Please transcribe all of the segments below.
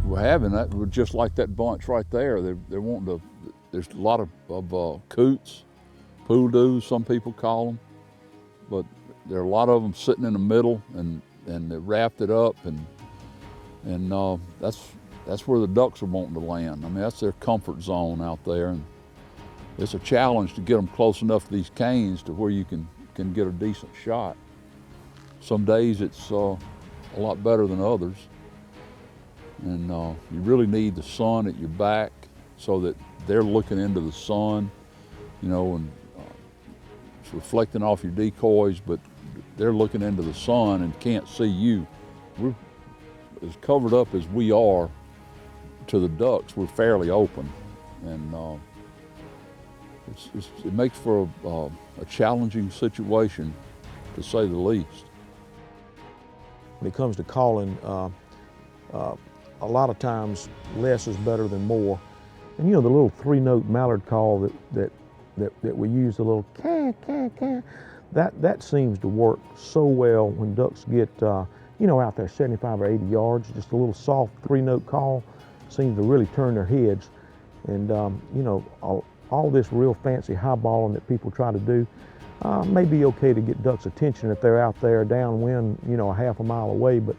we're having that, we're just like that bunch right there. They're wanting to, there's a lot of coots, poodles, some people call them, but there are a lot of them sitting in the middle, and they wrapped it up, and that's where the ducks are wanting to land. I mean, that's their comfort zone out there, and it's a challenge to get them close enough to these canes to where you can get a decent shot. Some days it's a lot better than others, and you really need the sun at your back so that they're looking into the sun, you know, and it's reflecting off your decoys, but they're looking into the sun and can't see you. We're as covered up as we are to the ducks. We're fairly open, and it makes for a challenging situation, to say the least. When it comes to calling, a lot of times less is better than more. And you know, the little 3-note mallard call that we use, the little caw, caw, caw, that seems to work so well when ducks get you know, out there 75 or 80 yards. Just a little soft 3-note call seems to really turn their heads. And you know, all this real fancy highballing that people try to do may be okay to get ducks' attention if they're out there downwind, you know, a half a mile away. But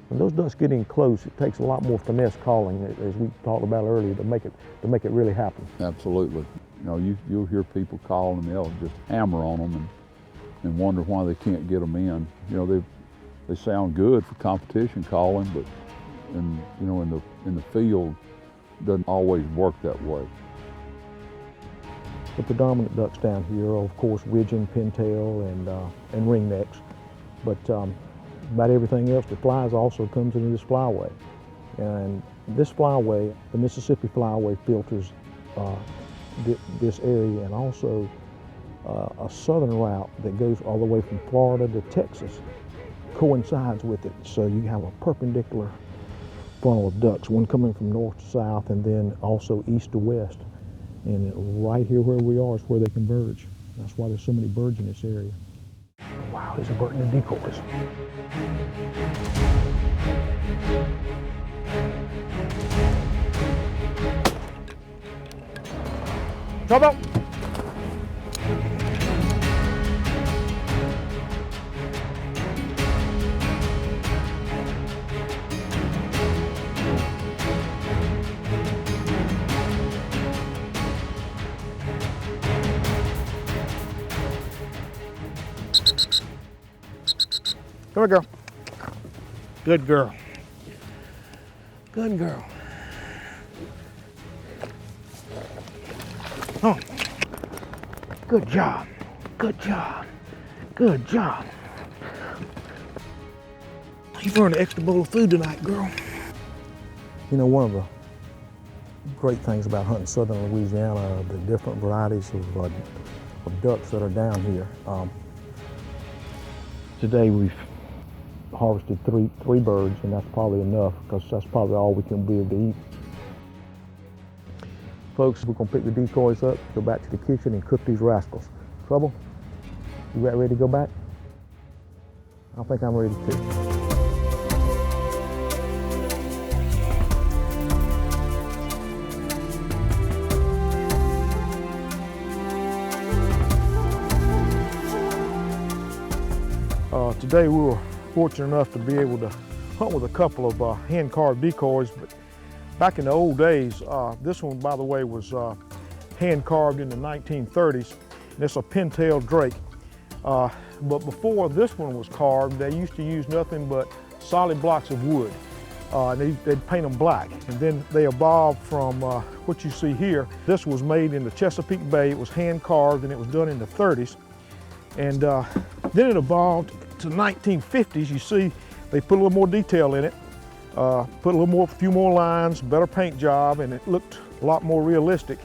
when those ducks get in close, it takes a lot more finesse calling, as we talked about earlier, to make it really happen. Absolutely. You know, you'll hear people calling and they'll just hammer on them and wonder why they can't get them in. You know, they sound good for competition calling, but you know, in the field, it doesn't always work that way. The predominant ducks down here are, of course, widgeon, pintail, and ringnecks. But about everything else that flies also comes into this flyway. And this flyway, the Mississippi Flyway, filters this area, and also a southern route that goes all the way from Florida to Texas coincides with it. So you have a perpendicular funnel of ducks, one coming from north to south and then also east to west. And right here where we are is where they converge. That's why there's so many birds in this area. Wow, there's a bird in the decoys. Trouble! Come here, girl. Good girl. Good girl. Oh. Good job. Good job. Good job. You've earned an extra bowl of food tonight, girl. You know, one of the great things about hunting southern Louisiana are the different varieties of ducks that are down here. Today we've harvested three birds, and that's probably enough, because that's probably all we can be able to eat. Folks, we're gonna pick the decoys up, go back to the kitchen and cook these rascals. Trouble? You ready to go back? I think I'm ready too. Today we were fortunate enough to be able to hunt with a couple of hand-carved decoys, but back in the old days, this one, by the way, was hand-carved in the 1930s, and it's a pintail drake. But before this one was carved, they used to use nothing but solid blocks of wood. They'd paint them black, and then they evolved from what you see here. This was made in the Chesapeake Bay. It was hand-carved, and it was done in the 30s. And then it evolved to the 1950s. You see, they put a little more detail in it, put a few more lines, better paint job, and it looked a lot more realistic.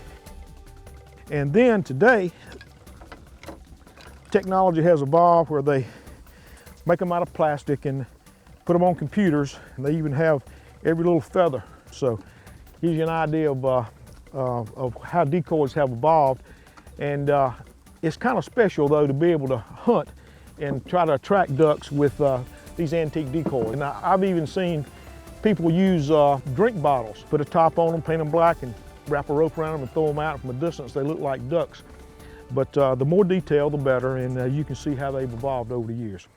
And then today, technology has evolved where they make them out of plastic and put them on computers, and they even have every little feather. So gives you an idea of how decoys have evolved. And it's kind of special, though, to be able to hunt and try to attract ducks with these antique decoys. And I've even seen People use drink bottles, put a top on them, paint them black, and wrap a rope around them and throw them out. From a distance, they look like ducks. But the more detail, the better, and you can see how they've evolved over the years.